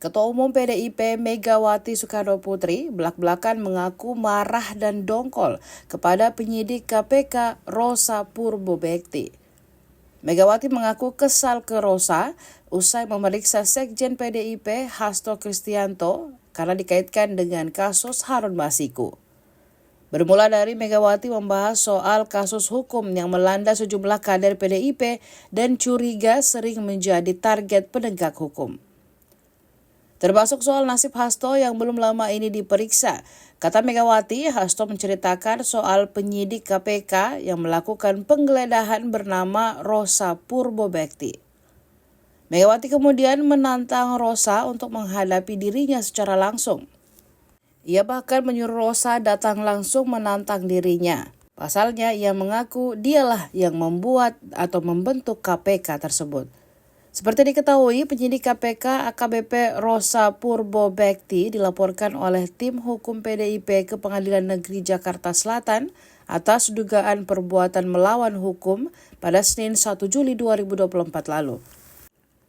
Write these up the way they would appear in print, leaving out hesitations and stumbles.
Ketua Umum PDIP Megawati Soekarnoputri belak-belakan mengaku marah dan dongkol kepada penyidik KPK Rosa Purbobekti. Megawati mengaku kesal ke Rosa usai memeriksa Sekjen PDIP Hasto Kristianto karena dikaitkan dengan kasus Harun Masiku. Bermula dari Megawati membahas soal kasus hukum yang melanda sejumlah kader PDIP dan curiga sering menjadi target penegak hukum. Termasuk soal nasib Hasto yang belum lama ini diperiksa. Kata Megawati, Hasto menceritakan soal penyidik KPK yang melakukan penggeledahan bernama Rosa Purbobekti. Megawati kemudian menantang Rosa untuk menghadapi dirinya secara langsung. Ia bahkan menyuruh Rosa datang langsung menantang dirinya. Pasalnya, ia mengaku dialah yang membuat atau membentuk KPK tersebut. Seperti diketahui, penyidik KPK AKBP Rosa Purbobekti dilaporkan oleh tim hukum PDIP ke Pengadilan Negeri Jakarta Selatan atas dugaan perbuatan melawan hukum pada Senin 1 Juli 2024 lalu.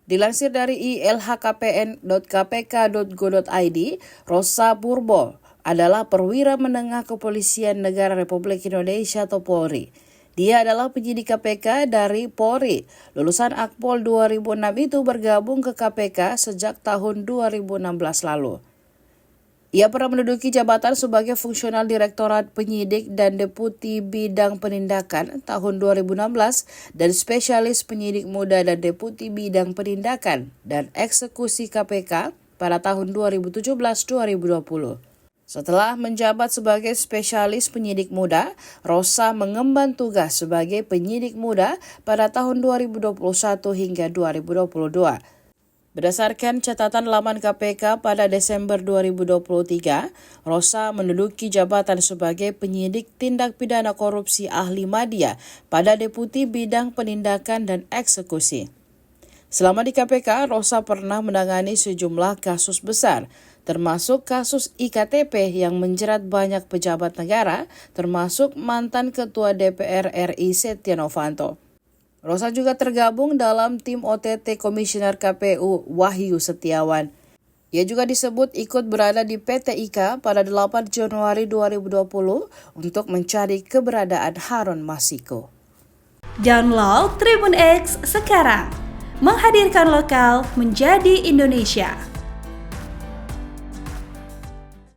Dilansir dari ilhkpn.kpk.go.id, Rosa Purbo adalah perwira menengah Kepolisian Negara Republik Indonesia atau Polri. Dia adalah penyidik KPK dari Polri. Lulusan Akpol 2006 itu bergabung ke KPK sejak tahun 2016 lalu. Ia pernah menduduki jabatan sebagai fungsional Direktorat Penyidik dan Deputi Bidang Penindakan tahun 2016 dan Spesialis Penyidik Muda dan Deputi Bidang Penindakan dan Eksekusi KPK pada tahun 2017-2020. Setelah menjabat sebagai spesialis penyidik muda, Rosa mengemban tugas sebagai penyidik muda pada tahun 2021 hingga 2022. Berdasarkan catatan laman KPK pada Desember 2023, Rosa menduduki jabatan sebagai penyidik tindak pidana korupsi ahli media pada Deputi Bidang Penindakan dan Eksekusi. Selama di KPK, Rosa pernah menangani sejumlah kasus besar, termasuk kasus IKTP yang menjerat banyak pejabat negara, termasuk mantan Ketua DPR RI Setia Novanto. Rosa juga tergabung dalam tim OTT Komisioner KPU Wahyu Setiawan. Ia juga disebut ikut berada di PT IKA pada 8 Januari 2020 untuk mencari keberadaan Harun Masiku. Download Tribun X sekarang, menghadirkan lokal menjadi Indonesia.